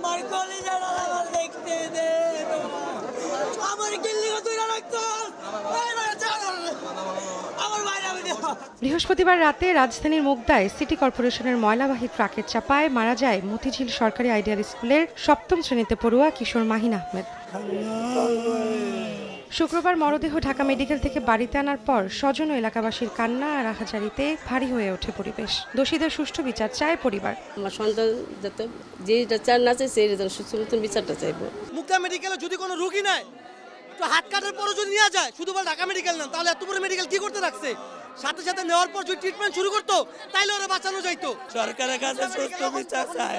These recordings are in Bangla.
আমার কলিজাটা আমার দেখতে দে আমার গিল্লি তুই রাখতো আমার বাইরে আমি দেব। বৃহস্পতিবার রাতে রাজধানীর মুগদায় সিটি কর্পোরেশনের ময়লাবাহী ট্রাকের চাপায় মারা যায় মতিঝিল সরকারি আইডিয়াল স্কুলের সপ্তম শ্রেণীতে পড়ুয়া কিশোর মাহিন আহমেদ। শুক্রবার মরদেহ ঢাকা মেডিকেল থেকে বাড়িতে আনার পর স্বজন ও এলাকাবাসীর কান্না আর আহাজারিতে ভারী হয়ে ওঠে পরিবেশ। দোষীদের সুষ্ঠু বিচার চায় পরিবার। আমার সন্তান যাতে যেটা চার না চাই সেই সুষ্ঠু বিচারটা চাইবো। মুগদা মেডিকেলে যদি কোনো রোগী নাই তো হাত কাটার পরও যদি নিয়ে যায় শুধু বল ঢাকা মেডিকেল না, তাহলে এত বড় মেডিকেল কি করতে রাখছে? সাথে সাথে নেওয়ার পর যদি ট্রিটমেন্ট শুরু করতো তাইলে ওরা বাঁচানো যাইতো। সরকারের কাছে সুষ্ঠু বিচার চাই।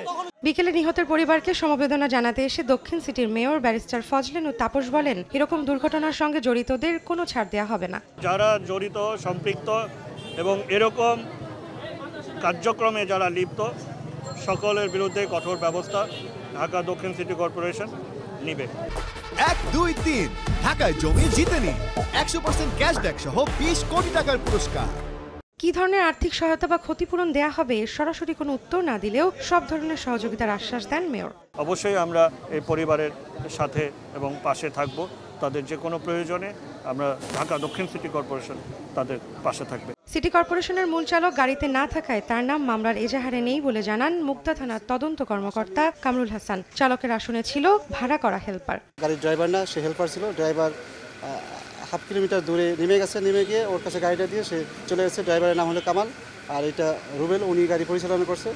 বিকেলে নিহতের পরিবারকে সমবেদনা জানাতে এসে দক্ষিণ সিটির মেয়র ব্যারিস্টার ফজলেন ও তাপস বলেন, এরকম দুর্ঘটনার সঙ্গে জড়িতদের কোনো ছাড় দেওয়া হবে না। যারা জড়িত, সম্পৃক্ত এবং এরকম কার্যক্রমে যারা লিপ্ত সকলের বিরুদ্ধে কঠোর ব্যবস্থা ঢাকা দক্ষিণ সিটি কর্পোরেশন নিবে। 1, 2, 3 ঢাকায় জমি জিতে নিন 100% ক্যাশব্যাক সহ 20 কোটি টাকার পুরস্কার। কি ধরনের আর্থিক সহায়তা বা ক্ষতিপূরণ দেয়া হবে সরাসরি কোনো উত্তর না দিলেও সব ধরনের সহযোগিতার আশ্বাস দেন মেয়র। অবশ্যই আমরা এই পরিবারের সাথে এবং পাশে থাকব। তাদের যে কোনো প্রয়োজনে আমরা ঢাকা দক্ষিণ সিটি কর্পোরেশন তাদের পাশে থাকবে। সিটি কর্পোরেশনের মূল চালক গাড়িতে না থাকায় তার নাম মামলার এজাহারে নেই বলে জানান মুগদা থানার তদন্ত কর্মকর্তা কামরুল হাসান। চালকের আসনে ছিল ভাড়া করা হেল্পার। গাড়ির ড্রাইভার না, সে হেল্পার ছিল। ড্রাইভার হাফ কিলোমিটার দূরে নেমে গেছে, নেমে গিয়ে ওর কাছে গাড়িটা দিয়ে সে চলে গেছে। ড্রাইভারের নাম হলো কামাল, আর এটা রুবেল, উনি গাড়ি পরিচালনা করছে,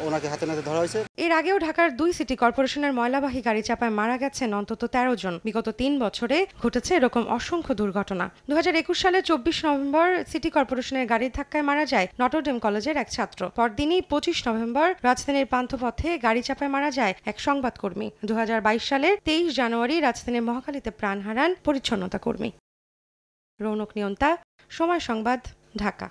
ওনাকে হাতে নাতে ধরা হয়েছে। এর আগেও ঢাকার 2 সিটি কর্পোরেশনের ময়লাবাহী গাড়ি চাপায় মারা গেছেন অন্তত 13 জন। বিগত 3 বছরে ঘটেছে এরকম অসংখ্য দুর্ঘটনা। 2021 সালে 24 নভেম্বর সিটি কর্পোরেশনের গাড়ির ধাক্কায় মারা যায় নটরডেম কলেজের এক ছাত্র। পরদিনই 25 নভেম্বর রাজধানীর পান্থপথে গাড়ি চাপায় মারা যায় এক সংবাদকর্মী। 2022 সালের 23 জানুয়ারি রাজধানীর মহাখালীতে প্রাণ হারান পরিচ্ছন্নতা কর্মী। রৌনক নিয়ন্তা, সময় সংবাদ, ঢাকা।